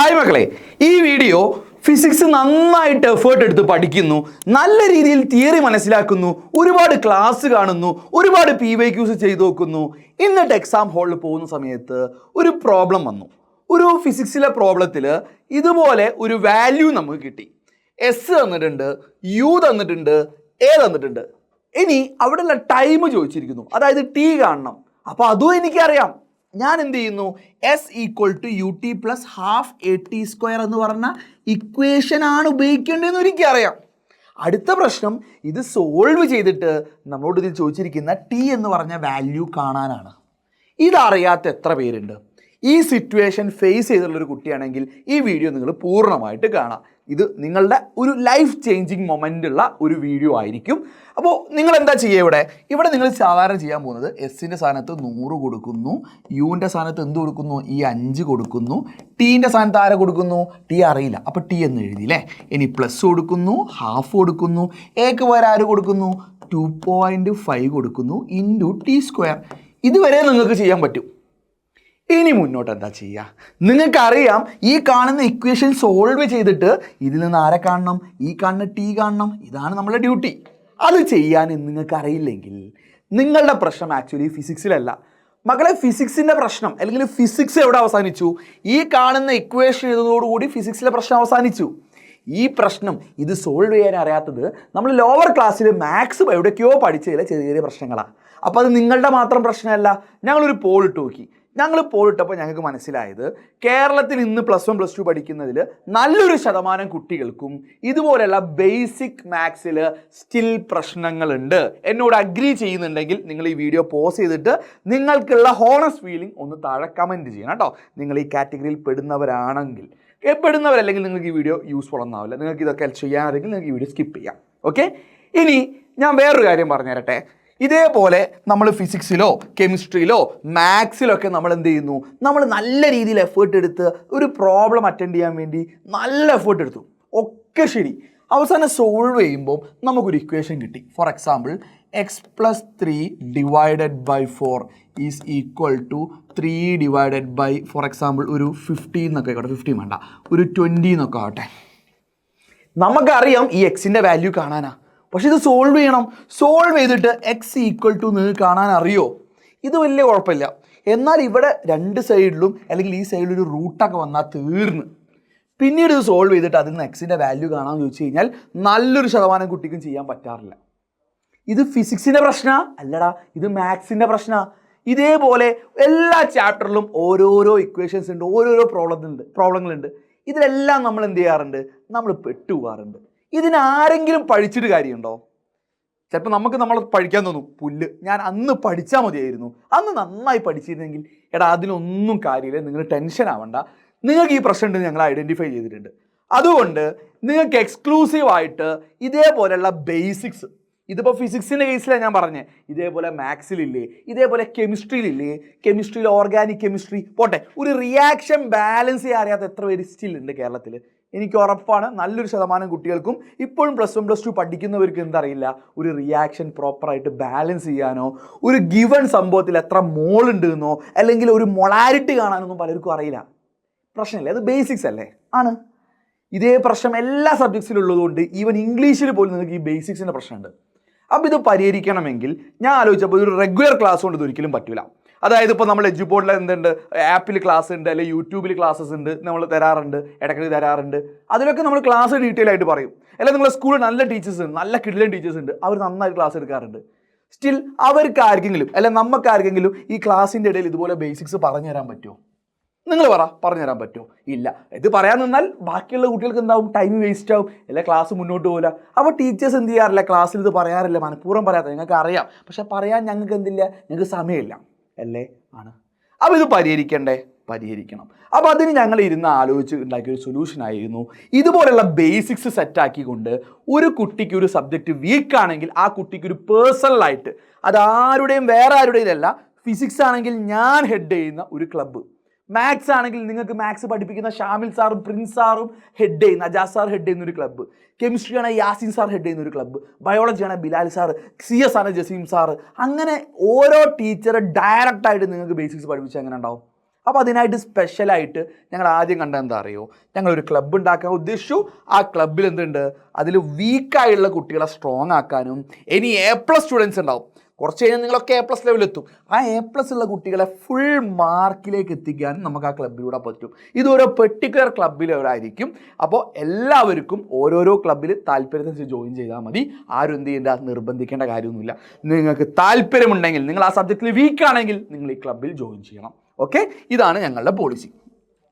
Hi മക്കളെ, ഈ video physics നന്നായിട്ട് എഫേർട്ട് എടുത്ത് പഠിക്കുന്നു, നല്ല രീതിയിൽ തിയറി മനസ്സിലാക്കുന്നു, ഒരുപാട് ക്ലാസ് കാണുന്നു, ഒരുപാട് PYQs ചെയ്തു നോക്കുന്നു. എന്നിട്ട് എക്സാം ഹാളിൽ പോകുന്ന സമയത്ത് ഒരു പ്രോബ്ലം വന്നു. ഒരു ഫിസിക്സിലെ പ്രോബ്ലത്തിൽ ഇതുപോലെ ഒരു വാല്യൂ നമുക്ക് കിട്ടി. എസ് തന്നിട്ടുണ്ട്, യു തന്നിട്ടുണ്ട്, എ തന്നിട്ടുണ്ട്. ഇനി അവിടെയുള്ള ടൈം ചോദിച്ചിരിക്കുന്നു, അതായത് ടി കാണണം. അപ്പോൾ അതും എനിക്കറിയാം. ഞാൻ എന്ത് ചെയ്യുന്നു, S equal to U T plus half A T square എന്ന് പറഞ്ഞ ഇക്വേഷൻ ആണ് ഉപയോഗിക്കേണ്ടതെന്ന് എനിക്കറിയാം. അടുത്ത പ്രശ്നം ഇത് സോൾവ് ചെയ്തിട്ട് നമ്മളോട് ഇതിൽ ചോദിച്ചിരിക്കുന്ന ടി എന്ന് പറഞ്ഞ വാല്യൂ കാണാനാണ്. ഇതറിയാത്ത എത്ര പേരുണ്ട്? ഈ സിറ്റുവേഷൻ ഫേസ് ചെയ്തിട്ടുള്ളൊരു കുട്ടിയാണെങ്കിൽ ഈ വീഡിയോ നിങ്ങൾ പൂർണ്ണമായിട്ട് കാണാം. ഇത് നിങ്ങളുടെ ഒരു ലൈഫ് ചേഞ്ചിങ് മൊമെൻ്റ് ഉള്ള ഒരു വീഡിയോ ആയിരിക്കും. അപ്പോൾ നിങ്ങൾ എന്താ ചെയ്യുക, ഇവിടെ നിങ്ങൾ സാധാരണ ചെയ്യാൻ പോകുന്നത് എസിൻ്റെ സ്ഥാനത്ത് 100 കൊടുക്കുന്നു, യുവിൻ്റെ സ്ഥാനത്ത് എന്ത് കൊടുക്കുന്നു, ഈ 5 കൊടുക്കുന്നു, ടീൻ്റെ സ്ഥാനത്ത് ആരെ കൊടുക്കുന്നു, ടി അറിയില്ല, അപ്പോൾ ടി എന്ന് എഴുതിയില്ലേ. ഇനി പ്ലസ് കൊടുക്കുന്നു, ഹാഫ് കൊടുക്കുന്നു, എക്ക് വരെ ആര് കൊടുക്കുന്നു, 2.5 കൊടുക്കുന്നു ഇൻറ്റു ടി സ്ക്വയർ. ഇതുവരെ നിങ്ങൾക്ക് ചെയ്യാൻ പറ്റും. ഇനി മുന്നോട്ട് എന്താ ചെയ്യുക? നിങ്ങൾക്കറിയാം, ഈ കാണുന്ന ഇക്വേഷൻ സോൾവ് ചെയ്തിട്ട് ഇതിൽ നിന്ന് ആരെ കാണണം, ഈ കാണുന്ന ടി കാണണം. ഇതാണ് നമ്മുടെ ഡ്യൂട്ടി. അത് ചെയ്യാൻ നിങ്ങൾക്ക് അറിയില്ലെങ്കിൽ നിങ്ങളുടെ പ്രശ്നം ആക്ച്വലി ഫിസിക്സിലല്ല മക്കളെ. ഫിസിക്സിൻ്റെ പ്രശ്നം അല്ലെങ്കിൽ ഫിസിക്സ് എവിടെ അവസാനിച്ചു? ഈ കാണുന്ന ഇക്വേഷൻ എഴുതുന്നതോടുകൂടി ഫിസിക്സിലെ പ്രശ്നം അവസാനിച്ചു. ഈ പ്രശ്നം ഇത് സോൾവ് ചെയ്യാൻ അറിയാത്തത് നമ്മൾ ലോവർ ക്ലാസ്സിൽ മാത്സ് എവിടേക്കോ പഠിച്ചതിലെ ചെറിയ ചെറിയ പ്രശ്നങ്ങളാണ്. അപ്പോൾ അത് നിങ്ങളുടെ മാത്രം പ്രശ്നമല്ല. ഞങ്ങളൊരു പോൾ ഇട്ട് നോക്കി. പോളിട്ടപ്പോൾ ഞങ്ങൾക്ക് മനസ്സിലായത്, കേരളത്തിൽ ഇന്ന് +1 +2 പഠിക്കുന്നതിൽ നല്ലൊരു ശതമാനം കുട്ടികൾക്കും ഇതുപോലെയുള്ള ബേസിക് മാത്സിൽ സ്റ്റിൽ പ്രശ്നങ്ങളുണ്ട്. എന്നോട് അഗ്രി ചെയ്യുന്നുണ്ടെങ്കിൽ നിങ്ങൾ ഈ വീഡിയോ പോസ് ചെയ്തിട്ട് നിങ്ങൾക്കുള്ള ഹോണസ്റ്റ് ഫീലിംഗ് ഒന്ന് താഴെ കമൻറ്റ് ചെയ്യണം കേട്ടോ. നിങ്ങൾ ഈ കാറ്റഗറിയിൽ പെടുന്നവരാണെങ്കിൽ. പെടുന്നവരല്ലെങ്കിൽ നിങ്ങൾക്ക് ഈ വീഡിയോ യൂസ്ഫുൾ ഒന്നാവില്ല. നിങ്ങൾക്ക് ഇതൊക്കെ ചെയ്യാനാണെങ്കിൽ നിങ്ങൾക്ക് ഈ വീഡിയോ സ്കിപ്പ് ചെയ്യാം. ഓക്കെ, ഇനി ഞാൻ വേറൊരു കാര്യം പറഞ്ഞു തരട്ടെ. ഇതേപോലെ നമ്മൾ ഫിസിക്സിലോ കെമിസ്ട്രിയിലോ മാത്സിലോ ഒക്കെ നമ്മൾ എന്ത് ചെയ്യുന്നു, നമ്മൾ നല്ല രീതിയിൽ എഫേർട്ട് എടുത്ത് ഒരു പ്രോബ്ലം അറ്റൻഡ് ചെയ്യാൻ വേണ്ടി നല്ല എഫേർട്ട് എടുത്തു. ഒക്കെ ശരി, അവസാനം സോൾവ് ചെയ്യുമ്പോൾ നമുക്കൊരു ഇക്വേഷൻ കിട്ടി. For example, X plus 3 divided by 4 is equal to 3 divided by four example ഒരു 15 എന്നൊക്കെ ആയിക്കോട്ടെ, 15 വേണ്ട, ഒരു 20 എന്നൊക്കെ ആവട്ടെ. നമുക്കറിയാം ഈ എക്സിൻ്റെ വാല്യൂ കാണാനാ. പക്ഷെ ഇത് സോൾവ് ചെയ്യണം. സോൾവ് ചെയ്തിട്ട് എക്സ് ഈക്വൽ ടു നിങ്ങൾക്ക് കാണാൻ അറിയോ? ഇത് വലിയ കുഴപ്പമില്ല. എന്നാൽ ഇവിടെ രണ്ട് സൈഡിലും അല്ലെങ്കിൽ ഈ സൈഡിൽ ഒരു റൂട്ടൊക്കെ വന്നാൽ തീർന്ന്. പിന്നീട് ഇത് സോൾവ് ചെയ്തിട്ട് അതിൽ നിന്ന് എക്സിൻ്റെ വാല്യൂ കാണാമെന്ന് ചോദിച്ചു കഴിഞ്ഞാൽ നല്ലൊരു ശതമാനം കുട്ടിക്കും ചെയ്യാൻ പറ്റാറില്ല. ഇത് ഫിസിക്സിൻ്റെ പ്രശ്നമാണ് അല്ലടാ, ഇത് മാത്സിൻ്റെ പ്രശ്നമാണ്. ഇതേപോലെ എല്ലാ ചാപ്റ്ററിലും ഓരോരോ ഇക്വേഷൻസ് ഉണ്ട്, ഓരോരോ പ്രോബ്ലങ്ങളുണ്ട്. ഇതിലെല്ലാം നമ്മൾ എന്ത് ചെയ്യാറുണ്ട്, നമ്മൾ പെട്ടുപോകാറുണ്ട്. ഇതിനാരെങ്കിലും പഠിച്ചിട്ട് കാര്യമുണ്ടോ? ചിലപ്പോൾ നമ്മൾ പഠിക്കാൻ തോന്നും, പുല്ല്, ഞാൻ അന്ന് പഠിച്ചാൽ മതിയായിരുന്നു, അന്ന് നന്നായി പഠിച്ചിരുന്നെങ്കിൽ. എടാ, അതിനൊന്നും കാര്യമില്ല, നിങ്ങൾ ടെൻഷൻ ആവണ്ട. നിങ്ങൾക്ക് ഈ പ്രശ്നം ഉണ്ടെന്ന് ഞങ്ങൾ ഐഡൻറ്റിഫൈ ചെയ്തിട്ടുണ്ട്. അതുകൊണ്ട് നിങ്ങൾക്ക് എക്സ്ക്ലൂസീവായിട്ട് ഇതേപോലെയുള്ള ബേസിക്സ്, ഇതിപ്പോൾ ഫിസിക്സിൻ്റെ കേസിലാണ് ഞാൻ പറഞ്ഞത്, ഇതേപോലെ മാത്സിലില്ലേ, ഇതേപോലെ കെമിസ്ട്രിയിലില്ലേ, കെമിസ്ട്രിയിൽ ഓർഗാനിക് കെമിസ്ട്രി പോട്ടെ, ഒരു റിയാക്ഷൻ ബാലൻസ് ചെയ്യാൻ അറിയാത്ത എത്ര പേര് സ്റ്റിൽ ഉണ്ട് കേരളത്തിൽ? എനിക്ക് ഉറപ്പാണ് നല്ലൊരു ശതമാനം കുട്ടികൾക്കും ഇപ്പോഴും +1 +2 പഠിക്കുന്നവർക്ക് എന്തറിയില്ല, ഒരു റിയാക്ഷൻ പ്രോപ്പറായിട്ട് ബാലൻസ് ചെയ്യാനോ, ഒരു ഗിവൺ സംഭവത്തിൽ എത്ര മോൾ ഉണ്ട് എന്നോ അല്ലെങ്കിൽ ഒരു മൊളാരിറ്റി കാണാനൊന്നും പലർക്കും അറിയില്ല. പ്രശ്നമില്ല, അത് ബേസിക്സ് അല്ലേ? ആണ്. ഇതേ പ്രശ്നം എല്ലാ സബ്ജക്ട്സിലും ഉള്ളതുകൊണ്ട് ഈവൻ ഇംഗ്ലീഷിൽ പോലും നിങ്ങൾക്ക് ഈ ബേസിക്സിൻ്റെ പ്രശ്നമുണ്ട്. അപ്പോൾ ഇത് പരിഹരിക്കണമെങ്കിൽ ഞാൻ ആലോചിച്ചപ്പോൾ ഒരു റെഗുലർ ക്ലാസ് കൊണ്ട് ഇത് ഒരിക്കലും പറ്റില്ല. അതായത് ഇപ്പോൾ നമ്മൾ എഡ്യൂബോർഡിൽ എന്തുണ്ട്, ആപ്പിൽ ക്ലാസ് ഉണ്ട്, അല്ലെങ്കിൽ യൂട്യൂബിൽ ക്ലാസ്സസ് ഉണ്ട്, നമ്മൾ തരാറുണ്ട്, ഇടയ്ക്കിടയ്ക്ക് തരാറുണ്ട്. അതിലൊക്കെ നമ്മൾ ക്ലാസ് ഡീറ്റെയിൽ ആയിട്ട് പറയും. അല്ലെങ്കിൽ നിങ്ങളുടെ സ്കൂളിൽ നല്ല ടീച്ചേഴ്സ് ഉണ്ട്, നല്ല കിടിലൻ ടീച്ചേഴ്സ് ഉണ്ട്, അവർ നന്നായി ക്ലാസ് എടുക്കാറുണ്ട്. സ്റ്റിൽ അവർക്ക് ആർക്കെങ്കിലും അല്ലെങ്കിൽ നമുക്ക് ആർക്കെങ്കിലും ഈ ക്ലാസ്സിൻ്റെ ഇടയിൽ ഇതുപോലെ ബേസിക്സ് പറഞ്ഞു തരാൻ പറ്റുമോ? നിങ്ങൾ പറഞ്ഞു തരാൻ പറ്റുമോ? ഇല്ല. ഇത് പറയാൻ നിന്നാൽ ബാക്കിയുള്ള കുട്ടികൾക്ക് എന്താവും, ടൈം വേസ്റ്റ് ആവും, അല്ലെ ക്ലാസ് മുന്നോട്ട് പോകില്ല. അപ്പോൾ ടീച്ചേഴ്സ് എന്ത് ചെയ്യാറില്ല, ക്ലാസ്സിൽ ഇത് പറയാറില്ല, മനഃപൂർവ്വം പറയാത്ത. ഞങ്ങൾക്ക് അറിയാം, പക്ഷെ പറയാൻ ഞങ്ങൾക്ക് എന്തില്ല, ഞങ്ങൾക്ക് സമയമില്ല അല്ലേ? ആണ്. അപ്പോൾ ഇത് പരിഹരിക്കണം. അപ്പോൾ അതിന് ഞങ്ങൾ ഇരുന്ന് ആലോചിച്ച് ഉണ്ടാക്കിയൊരു സൊല്യൂഷൻ ആയിരുന്നു, ഇതുപോലെയുള്ള ബേസിക്സ് സെറ്റാക്കിക്കൊണ്ട് ഒരു കുട്ടിക്ക് ഒരു സബ്ജക്റ്റ് വീക്കാണെങ്കിൽ ആ കുട്ടിക്ക് ഒരു പേഴ്സണലായിട്ട്, അതാരുടെയും വേറെ ആരുടെയും അല്ല, ഫിസിക്സ് ആണെങ്കിൽ ഞാൻ ഹെഡ് ചെയ്യുന്ന ഒരു ക്ലബ്ബ്, മാത്സ് ആണെങ്കിൽ നിങ്ങൾക്ക് മാത്സ് പഠിപ്പിക്കുന്ന ഷാമിൽ സാറും പ്രിൻസ് സാറും ഹെഡ് ചെയ്യുന്ന, അജാസ് സാർ ഹെഡ് ചെയ്യുന്ന ഒരു ക്ലബ്ബ്, കെമിസ്ട്രി ആണെങ്കിൽ യാസിൻ സാർ ഹെഡ് ചെയ്യുന്ന ഒരു ക്ലബ്ബ്, ബയോളജി ആണെങ്കിൽ ബിലാൽ സാർ, CS ആണ് ജസീം സാർ. അങ്ങനെ ഓരോ ടീച്ചർ ഡയറക്റ്റായിട്ട് നിങ്ങൾക്ക് ബേസിക്സ് പഠിപ്പിച്ചാൽ എങ്ങനെ ഉണ്ടാവും? അപ്പോൾ അതിനായിട്ട് സ്പെഷ്യലായിട്ട് ഞങ്ങൾ ആദ്യം കണ്ട എന്താ അറിയോ, ഞങ്ങളൊരു ക്ലബ്ബ് ഉണ്ടാക്കാൻ ഉദ്ദേശിച്ചു. ആ ക്ലബ്ബിൽ എന്തുണ്ട്, അതിൽ വീക്കായുള്ള കുട്ടികളെ സ്ട്രോങ് ആക്കാനും, ഇനി A+ സ്റ്റുഡൻസ് ഉണ്ടാവും, കുറച്ച് കഴിഞ്ഞാൽ നിങ്ങളൊക്കെ A+ ലെവലെത്തും. ആ A+ ഉള്ള കുട്ടികളെ ഫുൾ മാർക്കിലേക്ക് എത്തിക്കാനും നമുക്ക് ആ ക്ലബ്ബിലൂടെ പറ്റും. ഇതൊരു പെർട്ടിക്കുലർ ക്ലബ്ബിലവരായിരിക്കും. അപ്പോൾ എല്ലാവർക്കും ഓരോരോ ക്ലബ്ബിൽ താല്പര്യത്തിനനുസരിച്ച് ജോയിൻ ചെയ്താൽ മതി. ആരും എന്ത് ചെയ്യേണ്ട, നിർബന്ധിക്കേണ്ട കാര്യമൊന്നുമില്ല. നിങ്ങൾക്ക് താല്പര്യമുണ്ടെങ്കിൽ, നിങ്ങൾ ആ സബ്ജക്റ്റിൽ വീക്കാണെങ്കിൽ നിങ്ങൾ ഈ ക്ലബ്ബിൽ ജോയിൻ ചെയ്യണം. ഓക്കെ, ഇതാണ് ഞങ്ങളുടെ പോളിസി.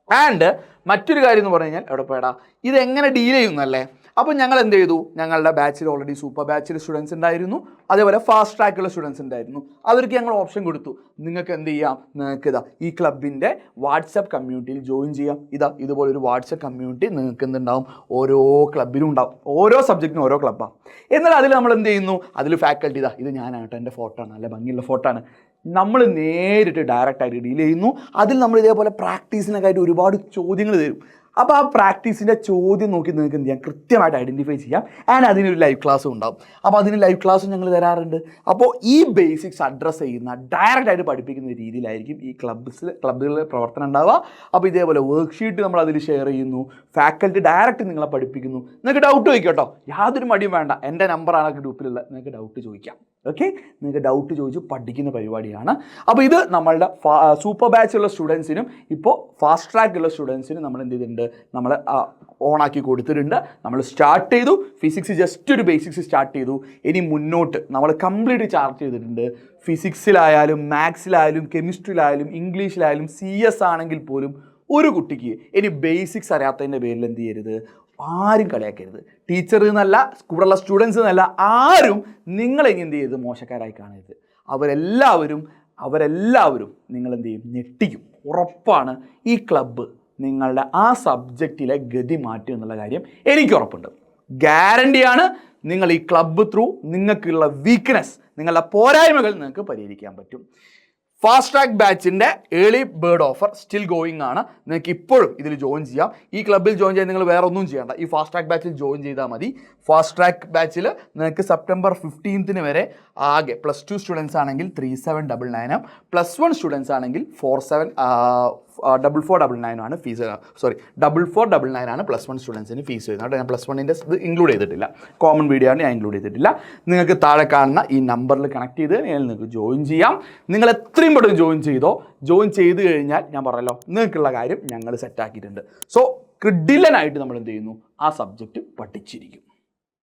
ആൻഡ് മറ്റൊരു കാര്യം എന്ന് പറഞ്ഞു കഴിഞ്ഞാൽ, എവിടെ പോയടാ, ഇതെങ്ങനെ ഡീൽ ചെയ്യുന്നല്ലേ. അപ്പോൾ ഞങ്ങൾ എന്ത് ചെയ്തു, ഞങ്ങളുടെ ബാച്ചിൽ ഓൾറെഡി സൂപ്പർ ബാച്ചിൽ സ്റ്റുഡൻസ് ഉണ്ടായിരുന്നു, അതേപോലെ ഫാസ്റ്റ് ട്രാക്കുള്ള സ്റ്റുഡൻസ് ഉണ്ടായിരുന്നു. അവർക്ക് ഞങ്ങൾ ഓപ്ഷൻ കൊടുത്തു, നിങ്ങൾക്ക് എന്ത് ചെയ്യാം, നിങ്ങൾക്ക് ഈ ക്ലബിൻ്റെ വാട്സപ്പ് കമ്മ്യൂണിറ്റിയിൽ ജോയിൻ ചെയ്യാം. ഇതുപോലൊരു വാട്സപ്പ് കമ്മ്യൂണിറ്റി നിങ്ങൾക്ക് എന്തുണ്ടാവും, ഓരോ ക്ലബിലും ഉണ്ടാവും, ഓരോ സബ്ജക്റ്റിനും ഓരോ ക്ലബ്ബാണ്. എന്നാൽ അതിൽ നമ്മൾ എന്ത് ചെയ്യുന്നു, അതിൽ ഫാക്കൽറ്റി ഇത് ഞാനാട്ടോ, എൻ്റെ ഫോട്ടോ ആണ്, നല്ല ഭംഗിയുള്ള ഫോട്ടോ ആണ്, നമ്മൾ നേരിട്ട് ഡയറക്റ്റായിട്ട് ഡീൽ ചെയ്യുന്നു. അതിൽ നമ്മൾ ഇതേപോലെ പ്രാക്ടീസിനൊക്കെ ആയിട്ട് ഒരുപാട് ചോദ്യങ്ങൾ തരും. അപ്പോൾ ആ പ്രാക്ടീസിൻ്റെ ചോദ്യം നോക്കി നിങ്ങൾക്ക് എന്ത് ചെയ്യാം, കൃത്യമായിട്ട് ഐഡൻറ്റിഫൈ ചെയ്യാം. ആൻഡ് അതിനൊരു ലൈവ് ക്ലാസ്സും ഉണ്ടാവും. അപ്പോൾ അതിന് ലൈവ് ക്ലാസ്സും ഞങ്ങൾ തരാറുണ്ട്. അപ്പോൾ ഈ ബേസിക്സ് അഡ്രസ്സ് ചെയ്യുന്ന, ഡയറക്റ്റായിട്ട് പഠിപ്പിക്കുന്ന രീതിയിലായിരിക്കും ഈ ക്ലബ്ബുകളിൽ പ്രവർത്തനം ഉണ്ടാവുക. അപ്പോൾ ഇതേപോലെ വർക്ക്ഷീറ്റ് നമ്മൾ അതിൽ ഷെയർ ചെയ്യുന്നു, ഫാക്കൽറ്റി ഡയറക്റ്റ് നിങ്ങളെ പഠിപ്പിക്കുന്നു. നിങ്ങൾക്ക് ഡൗട്ട് ചോദിക്കാം കേട്ടോ, യാതൊരു മടിയും വേണ്ട, എൻ്റെ നമ്പറാണ് ഗ്രൂപ്പിലുള്ള, നിങ്ങൾക്ക് ഡൗട്ട് ചോദിക്കാം. ഓക്കെ, നിങ്ങൾക്ക് ഡൗട്ട് ചോദിച്ച് പഠിക്കുന്ന പരിപാടിയാണ്. അപ്പോൾ ഇത് നമ്മളുടെ സൂപ്പർ ബാച്ചുള്ള സ്റ്റുഡൻസിനും ഇപ്പോൾ ഫാസ്റ്റ് ട്രാക്കുള്ള സ്റ്റുഡൻസിനും നമ്മൾ എന്ത് ചെയ്തിട്ടുണ്ട്, നമ്മൾ ഓണാക്കി കൊടുത്തിട്ടുണ്ട്. നമ്മൾ സ്റ്റാർട്ട് ചെയ്തു, ഫിസിക്സ് ജസ്റ്റ് ഒരു ബേസിക്സ് സ്റ്റാർട്ട് ചെയ്തു. ഇനി മുന്നോട്ട് നമ്മൾ കംപ്ലീറ്റ് ചാർട്ട് ചെയ്തിട്ടുണ്ട്. ഫിസിക്സിലായാലും മാത്സിലായാലും കെമിസ്ട്രിയിലായാലും ഇംഗ്ലീഷിലായാലും CS ആണെങ്കിൽ പോലും ഒരു കുട്ടിക്ക് ഇനി ബേസിക്സ് അറിയാത്തതിൻ്റെ പേരിൽ എന്ത് ചെയ്യരുത്, ആരും കളിയാക്കരുത്. ടീച്ചർ എന്നല്ല, സ്കൂളുള്ള സ്റ്റുഡൻസ് എന്നല്ല, ആരും നിങ്ങളിനി എന്ത് ചെയ്ത് മോശക്കാരായി കാണരുത്. അവരെല്ലാവരും നിങ്ങൾ എന്ത് ചെയ്യും, ഞെട്ടിക്കും. ഉറപ്പാണ് ഈ ക്ലബ്ബ് നിങ്ങളുടെ ആ സബ്ജക്റ്റിലെ ഗതി മാറ്റും എന്നുള്ള കാര്യം എനിക്ക് ഉറപ്പുണ്ട്. ഗ്യാരണ്ടിയാണ്. നിങ്ങൾ ഈ ക്ലബ്ബ് ത്രൂ നിങ്ങൾക്കുള്ള വീക്ക്നെസ്, നിങ്ങളുടെ പോരായ്മകൾ നിങ്ങൾക്ക് പരിഹരിക്കാൻ പറ്റും. ഫാസ്റ്റ് ട്രാക്ക് ബാച്ചിൻ്റെ early bird offer still going ആണ്. നിങ്ങൾക്ക് ഇപ്പോഴും ഇതിൽ ജോയിൻ ചെയ്യാം. ഈ ക്ലബ്ബിൽ ജോയിൻ ചെയ്യാൻ നിങ്ങൾ വേറെ ഒന്നും ചെയ്യേണ്ട, ഈ ഫാസ്റ്റ് ട്രാക്ക് ബാച്ചിൽ ജോയിൻ ചെയ്താൽ മതി. ഫാസ്റ്റ് ട്രാക്ക് ബാച്ചിൽ നിങ്ങൾക്ക് സെപ്റ്റംബർ 15 വരെ ആകെ +2 സ്റ്റുഡൻസ് ആണെങ്കിൽ 3799, +1 സ്റ്റുഡൻസ് ആണെങ്കിൽ 4499 ആണ് ഫീസ്. 4499 ആണ് +1 സ്റ്റുഡൻസിന് ഫീസ് വരുന്നത്. ഞാൻ +1ൻ്റെ ഇത് ഇൻക്ലൂഡ് ചെയ്തിട്ടില്ല, കോമൺ വീഡിയോ ആണ് ഞാൻ ഇൻക്ലൂഡ് ചെയ്തിട്ടില്ല. നിങ്ങൾക്ക് താഴെ കാണുന്ന ഈ നമ്പറിൽ കണക്ട് ചെയ്ത് നിങ്ങൾക്ക് ജോയിൻ ചെയ്യാം. നിങ്ങൾ എത്രയും പെട്ടെന്ന് ജോയിൻ ചെയ്ത് കഴിഞ്ഞാൽ ഞാൻ പറഞ്ഞല്ലോ, നിങ്ങൾക്കുള്ള കാര്യം ഞങ്ങൾ സെറ്റാക്കിയിട്ടുണ്ട്. സോ ക്രിഡിലനായിട്ട് നമ്മൾ എന്ത് ചെയ്യുന്നു, ആ സബ്ജക്റ്റ് പഠിച്ചിരിക്കും.